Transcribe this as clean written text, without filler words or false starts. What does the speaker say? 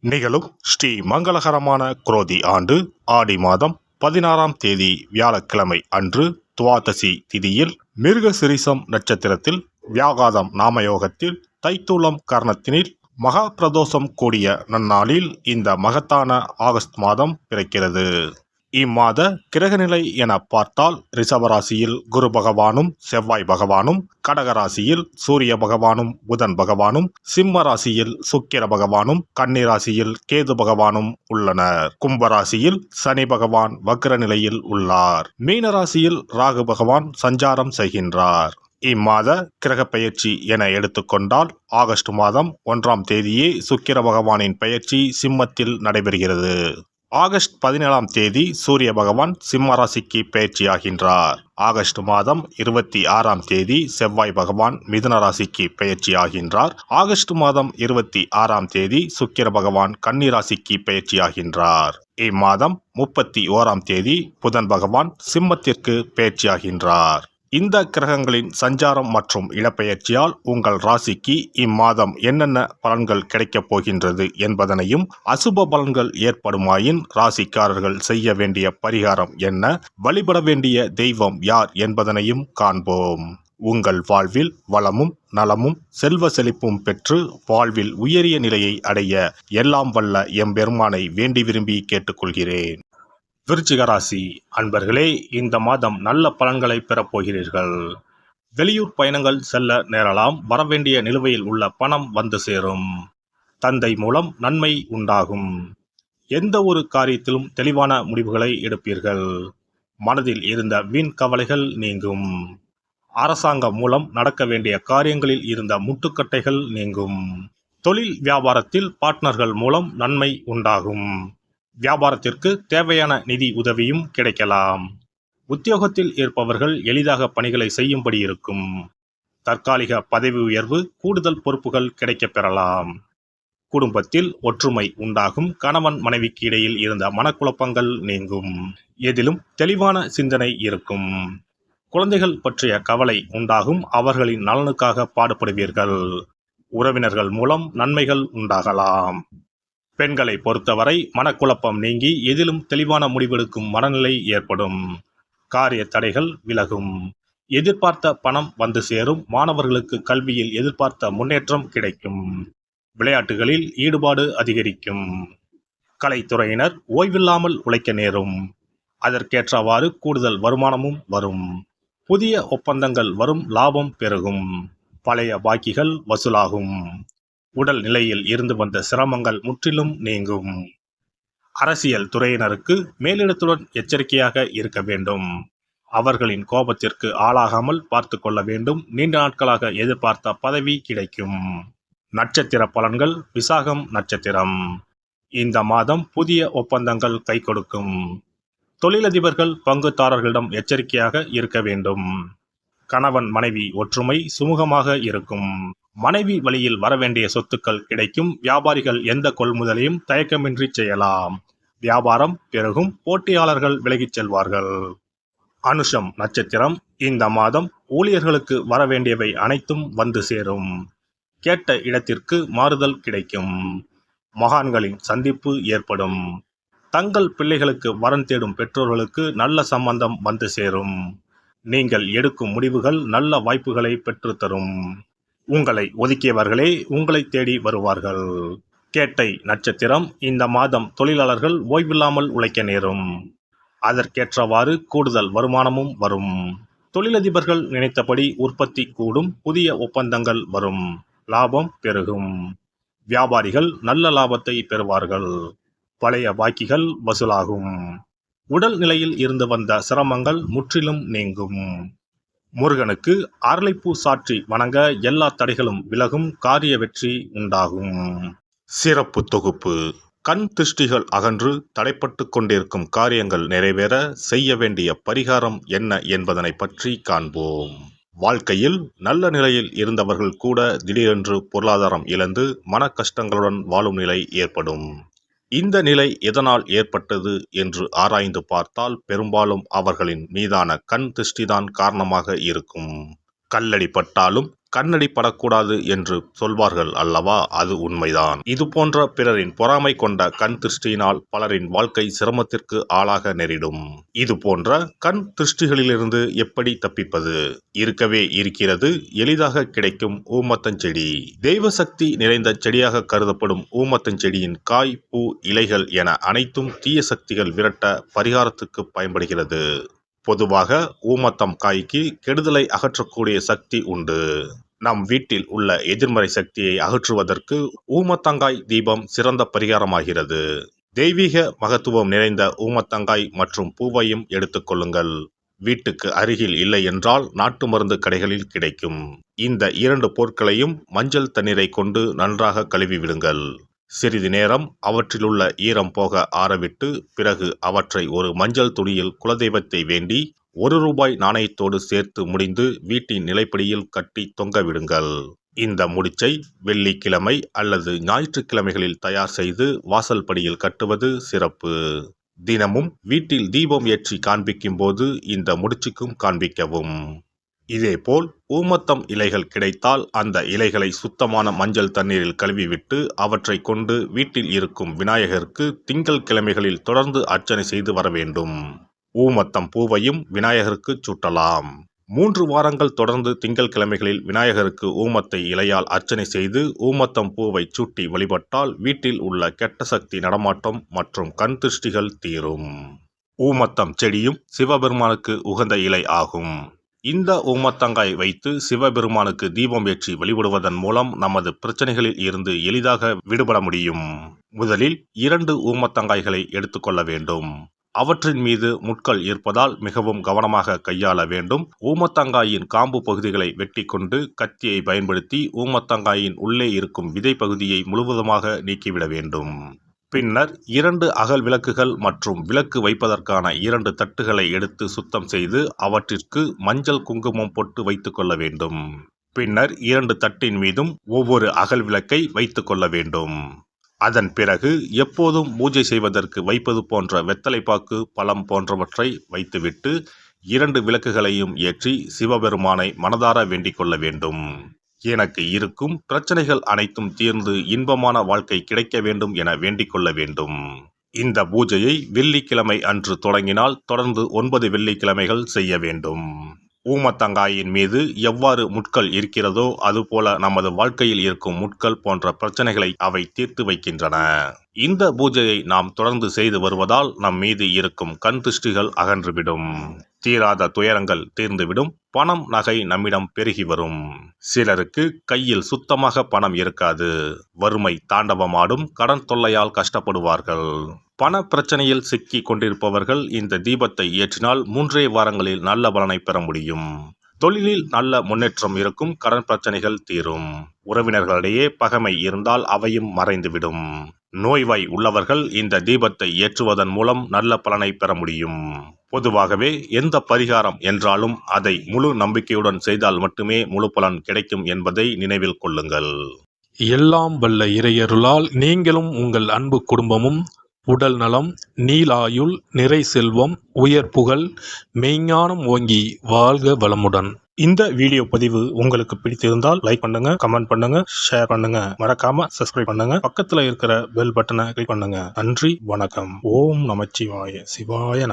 நிகழும் ஸ்ரீ மங்களகரமான குரோதி ஆண்டு ஆடி மாதம் 16ஆம் தேதி வியாழக்கிழமை அன்று துவாதசி திதியில் மிருகசிரீசம் நட்சத்திரத்தில் வியாகாதம் நாமயோகத்தில் தைத்தூலம் கர்ணத்தினில் மகா பிரதோஷம் கூடிய நன்னாளில் இந்த மகத்தான ஆகஸ்ட் மாதம் பிறக்கிறது. இம்மாத கிரகநிலை என பார்த்தால் ரிஷபராசியில் குரு பகவானும் செவ்வாய் பகவானும், கடகராசியில் சூரிய பகவானும் புதன் பகவானும், சிம்ம ராசியில் சுக்கிர பகவானும், கன்னி ராசியில் கேது பகவானும் உள்ளனர். கும்பராசியில் சனி பகவான் வக்ர நிலையில் உள்ளார். மீனராசியில் ராகு பகவான் சஞ்சாரம் செய்கின்றார். இம்மாத கிரக பெயர்ச்சி என எடுத்துக்கொண்டால் ஆகஸ்ட் மாதம் 1ஆம் தேதியே சுக்கிர பகவானின் பெயர்ச்சி சிம்மத்தில் நடைபெறுகிறது. ஆகஸ்ட் 17ஆம் தேதி சூரிய பகவான் சிம்ம ராசிக்கு பெயர்ச்சியாகின்றார். ஆகஸ்ட் மாதம் 26ஆம் தேதி செவ்வாய் பகவான் மிதுன ராசிக்கு பெயர்ச்சியாகின்றார். ஆகஸ்ட் மாதம் 26ஆம் தேதி சுக்கிர பகவான் கன்னி ராசிக்கு பெயர்ச்சியாகின்றார். இம்மாதம் 31ஆம் தேதி புதன் பகவான் சிம்மத்திற்கு பெயர்ச்சியாகின்றார். இந்த கிரகங்களின் சஞ்சாரம் மற்றும் இடப்பெயர்ச்சியால் உங்கள் ராசிக்கு இம்மாதம் என்னென்ன பலன்கள் கிடைக்கப் போகின்றது என்பதனையும், அசுப பலன்கள் ஏற்படுமாயின் ராசிக்காரர்கள் செய்ய வேண்டிய பரிகாரம் என்ன, வழிபட வேண்டிய தெய்வம் யார் என்பதனையும் காண்போம். உங்கள் வாழ்வில் வளமும் நலமும் செல்வ செழிப்பும் பெற்று வாழ்வில் உயரிய நிலையை அடைய எல்லாம் வல்ல எம்பெருமானை வேண்டி விரும்பி கேட்டுக்கொள்கிறேன். விருச்சிக ராசி அன்பர்களே, இந்த மாதம் நல்ல பலன்களை பெறப்போகிறீர்கள். வெளியூர் பயணங்கள் செல்ல நேரலாம். வரவேண்டிய நிலுவையில் உள்ள பணம் வந்து சேரும். தந்தை மூலம் நன்மை உண்டாகும். எந்த ஒரு காரியத்திலும் தெளிவான முடிவுகளை எடுப்பீர்கள். மனதில் இருந்த வீண் கவலைகள் நீங்கும். அரசாங்கம் மூலம் நடக்க வேண்டிய காரியங்களில் இருந்த முட்டுக்கட்டைகள் நீங்கும். தொழில் வியாபாரத்தில் பார்ட்னர்கள் மூலம் நன்மை உண்டாகும். வியாபாரத்திற்கு தேவையான நிதி உதவியும் கிடைக்கலாம். உத்தியோகத்தில் இருப்பவர்கள் எளிதாக பணிகளை செய்யும்படி இருக்கும். தற்காலிக பதவி உயர்வு, கூடுதல் பொறுப்புகள் கிடைக்கப் பெறலாம். குடும்பத்தில் ஒற்றுமை உண்டாகும். கணவன் மனைவிக்கு இடையில் இருந்த மனக்குழப்பங்கள் நீங்கும். எதிலும் தெளிவான சிந்தனை இருக்கும். குழந்தைகள் பற்றிய கவலை உண்டாகும். அவர்களின் நலனுக்காக பாடுபடுவீர்கள். உறவினர்கள் மூலம் நன்மைகள் உண்டாகலாம். பெண்களை பொறுத்தவரை மனக்குழப்பம் நீங்கி எதிலும் தெளிவான முடிவெடுக்கும் மனநிலை ஏற்படும். காரிய தடைகள் விலகும். எதிர்பார்த்த பணம் வந்து சேரும். மாணவர்களுக்கு கல்வியில் எதிர்பார்த்த முன்னேற்றம் கிடைக்கும். விளையாட்டுகளில் ஈடுபாடு அதிகரிக்கும். கலைத்துறையினர் ஓய்வில்லாமல் உழைக்க நேரும். அதற்கேற்றவாறு கூடுதல் வருமானமும் வரும். புதிய ஒப்பந்தங்கள் வரும். லாபம் பெருகும். பழைய பாக்கிகள் வசூலாகும். உடல் நிலையில் இருந்து வந்த சிரமங்கள் முற்றிலும் நீங்கும். அரசியல் துறையினருக்கு மேலிடத்துடன் எச்சரிக்கையாக இருக்க வேண்டும். அவர்களின் கோபத்திற்கு ஆளாகாமல் பார்த்து கொள்ள வேண்டும். நீண்ட நாட்களாக எதிர்பார்த்த பதவி கிடைக்கும். நட்சத்திர பலன்கள். விசாகம் நட்சத்திரம். இந்த மாதம் புதிய ஒப்பந்தங்கள் கை கொடுக்கும். தொழிலதிபர்கள் பங்குதாரர்களிடம் எச்சரிக்கையாக இருக்க வேண்டும். கணவன் மனைவி ஒற்றுமை சுமூகமாக இருக்கும். மனைவி வழியில் வரவேண்டிய சொத்துக்கள் கிடைக்கும். வியாபாரிகள் எந்த கொள்முதலையும் தயக்கமின்றி செய்யலாம். வியாபாரம் பெருகும். போட்டியாளர்கள் விலகிச் செல்வார்கள். அனுஷம் நட்சத்திரம். இந்த மாதம் ஊழியர்களுக்கு வரவேண்டியவை அனைத்தும் வந்து சேரும். கேட்ட இடத்திற்கு மாறுதல் கிடைக்கும். மகான்களின் சந்திப்பு ஏற்படும். தங்கள் பிள்ளைகளுக்கு வரன் தேடும் பெற்றோர்களுக்கு நல்ல சம்பந்தம் வந்து சேரும். நீங்கள் எடுக்கும் முடிவுகள் நல்ல வாய்ப்புகளை பெற்றுத்தரும். உங்களை ஒதுக்கியவர்களே உங்களை தேடி வருவார்கள். கேட்டை நட்சத்திரம். இந்த மாதம் தொழிலாளர்கள் ஓய்வில்லாமல் உழைக்க நேரும். அதற்கேற்றவாறு கூடுதல் வருமானமும் வரும். தொழிலதிபர்கள் நினைத்தபடி உற்பத்தி கூடும். புதிய ஒப்பந்தங்கள் வரும். லாபம் பெருகும். வியாபாரிகள் நல்ல லாபத்தை பெறுவார்கள். பழைய பாக்கிகள் வசூலாகும். உடல் நிலையில் இருந்து வந்த சிரமங்கள் முற்றிலும் நீங்கும். முருகனுக்கு அரளிப்பூ சாற்றி வணங்க எல்லா தடைகளும் விலகும். காரிய வெற்றி உண்டாகும். சிறப்பு தொகுப்பு. கண் திருஷ்டிகள் அகன்று தடைப்பட்டு கொண்டிருக்கும் காரியங்கள் நிறைவேற செய்ய வேண்டிய பரிகாரம் என்ன என்பதனை பற்றி காண்போம். வாழ்க்கையில் நல்ல நிலையில் இருந்தவர்கள் கூட திடீரென்று பொருளாதாரம் இழந்து மன கஷ்டங்களுடன் வாழும் நிலை ஏற்படும். இந்த நிலை எதனால் ஏற்பட்டது என்று ஆராய்ந்து பார்த்தால் பெரும்பாலும் அவர்களின் மீதான கண் திருஷ்டிதான் காரணமாக இருக்கும். கல்லடி பட்டாலும் கண்ணடி படக்கூடாது என்று சொல்வார்கள் அல்லவா, அது உண்மைதான். இது போன்ற பிறரின் பொறாமை கொண்ட கண் திருஷ்டியினால் பலரின் வாழ்க்கை சிரமத்திற்கு ஆளாக நேரிடும். இது போன்ற கண் திருஷ்டிகளிலிருந்து எப்படி தப்பிப்பது? இருக்கவே இருக்கிறது எளிதாக கிடைக்கும் ஊமத்தஞ்செடி. தெய்வ சக்தி நிறைந்த செடியாக கருதப்படும் ஊமத்தஞ்செடியின் காய், பூ, இலைகள் என அனைத்தும் தீய சக்திகள் விரட்ட பரிகாரத்துக்கு பயன்படுகிறது. பொதுவாக ஊமத்தம் காய்க்கு கெடுதலை அகற்றக்கூடிய சக்தி உண்டு. நம் வீட்டில் உள்ள எதிர்மறை சக்தியை அகற்றுவதற்கு ஊமத்தங்காய் தீபம் சிறந்த பரிகாரமாகிறது. தெய்வீக மகத்துவம் நிறைந்த ஊமத்தங்காய் மற்றும் பூவையும் எடுத்துக்கொள்ளுங்கள். வீட்டுக்கு அருகில் இல்லை என்றால் நாட்டு மருந்து கடைகளில் கிடைக்கும். இந்த 2 பொருட்களையும் மஞ்சள் தண்ணீரை கொண்டு நன்றாக கழுவி விடுங்கள். சிறிது நேரம் அவற்றிலுள்ள ஈரம் போக ஆறவிட்டு பிறகு அவற்றை ஒரு மஞ்சள் துணியில் குலதெய்வத்தை வேண்டி ₹1 நாணயத்தோடு சேர்த்து முடிந்து வீட்டின் நிலைப்படியில் கட்டி தொங்கவிடுங்கள். இந்த முடிச்சை வெள்ளிக்கிழமை அல்லது ஞாயிற்றுக்கிழமைகளில் தயார் செய்து வாசல் படியில் கட்டுவது சிறப்பு. தினமும் வீட்டில் தீபம் ஏற்றி காண்பிக்கும் போது இந்த முடிச்சுக்கும் காண்பிக்கவும். இதேபோல் ஊமத்தம் இலைகள் கிடைத்தால் அந்த இலைகளை சுத்தமான மஞ்சள் தண்ணீரில் கழுவிவிட்டு அவற்றை கொண்டு வீட்டில் இருக்கும் விநாயகருக்கு திங்கள் கிழமைகளில் தொடர்ந்து அர்ச்சனை செய்து வர வேண்டும். ஊமத்தம் பூவையும் விநாயகருக்கு சூட்டலாம். 3 வாரங்கள் தொடர்ந்து திங்கள் கிழமைகளில் விநாயகருக்கு ஊமத்தை இலையால் அர்ச்சனை செய்து ஊமத்தம் பூவை சூட்டி வழிபட்டால் வீட்டில் உள்ள கெட்ட சக்தி நடமாட்டம் மற்றும் கண் திருஷ்டிகள் தீரும். ஊமத்தம் செடியும் சிவபெருமானுக்கு உகந்த இலை ஆகும். இந்த ஊமத்தங்காய் வைத்து சிவபெருமானுக்கு தீபம் ஏற்றி வழிபடுவதன் மூலம் நமது பிரச்சனைகளில் இருந்து எளிதாக விடுபட முடியும். முதலில் 2 ஊமத்தங்காய்களை எடுத்துக்கொள்ள வேண்டும். அவற்றின் மீது முட்கள் இருப்பதால் மிகவும் கவனமாக கையாள வேண்டும். ஊமத்தங்காயின் காம்பு பகுதிகளை வெட்டி கொண்டு கத்தியை பயன்படுத்தி ஊமத்தங்காயின் உள்ளே இருக்கும் விதை பகுதியை முழுவதுமாக நீக்கிவிட வேண்டும். பின்னர் 2 அகல் விளக்குகள் மற்றும் விளக்கு வைப்பதற்கான 2 தட்டுகளை எடுத்து சுத்தம் செய்து அவற்றிற்கு மஞ்சள் குங்குமம் போட்டு வைத்துக் கொள்ள வேண்டும். பின்னர் 2 தட்டின் மீதும் ஒவ்வொரு அகல் விளக்கை வைத்துக் கொள்ள வேண்டும். அதன் பிறகு எப்போதும் பூஜை செய்வதற்கு வைப்பது போன்ற வெத்தலைப்பாக்கு, பழம் போன்றவற்றை வைத்துவிட்டு 2 விளக்குகளையும் ஏற்றி சிவபெருமானை மனதார வேண்டிக் கொள்ள வேண்டும். எனக்கு இருக்கும் பிரச்சனைகள் அனைத்தும் தீர்ந்து இன்பமான வாழ்க்கை கிடைக்க வேண்டும் என வேண்டிக் கொள்ள வேண்டும். இந்த பூஜையை வெள்ளிக்கிழமை அன்று தொடங்கினால் தொடர்ந்து 9 வெள்ளிக்கிழமைகள் செய்ய வேண்டும். ஊமத்தங்காயின் மீது எவ்வாறு முட்கள் இருக்கிறதோ அதுபோல நமது வாழ்க்கையில் இருக்கும் முட்கள் போன்ற பிரச்சனைகளை அவை தீர்த்து வைக்கின்றன. இந்த பூஜையை நாம் தொடர்ந்து செய்து வருவதால் நம் மீது இருக்கும் கண் திருஷ்டிகள் அகன்றுவிடும். தீராத துயரங்கள் தீர்ந்துவிடும். பணம், நகை நம்மிடம் பெருகி வரும். சிலருக்கு கையில் சுத்தமாக பணம் இருக்காது. வறுமை தாண்டவமாடும். கடன் தொல்லையால் கஷ்டப்படுவார்கள். பண பிரச்சனையில் சிக்கி கொண்டிருப்பவர்கள் இந்த தீபத்தை ஏற்றினால் 3 வாரங்களில் நல்ல பலனை பெற முடியும். தொழிலில் நல்ல முன்னேற்றம் இருக்கும். கடன் பிரச்சனைகள் தீரும். உறவினர்களிடையே பகைமை இருந்தால் அவையும் மறைந்துவிடும். நோய்வாய் உள்ளவர்கள் இந்த தீபத்தை ஏற்றுவதன் மூலம் நல்ல பலனை பெற முடியும். பொதுவாகவே எந்த பரிகாரம் என்றாலும் அதை முழு நம்பிக்கையுடன் செய்தால் மட்டுமே முழு பலன் கிடைக்கும் என்பதை நினைவில் கொள்ளுங்கள். எல்லாம் வல்ல இறையருளால் நீங்களும் உங்கள் அன்பு குடும்பமும் உடல் நலம், நீலாயுள், நிறை செல்வம், உயர் புகழ், மெய்ஞானம் ஓங்கி வாழ்க வளமுடன். இந்த வீடியோ பதிவு உங்களுக்கு பிடித்திருந்தால் லைக் பண்ணுங்க, கமெண்ட் பண்ணுங்க, ஷேர் பண்ணுங்க, மறக்காம சப்ஸ்கிரைப் பண்ணுங்க. பக்கத்துல இருக்கிற பெல் பட்டனை கிளிக் பண்ணுங்க. நன்றி, வணக்கம். ஓம் நமச்சிவாய. சிவாய நம.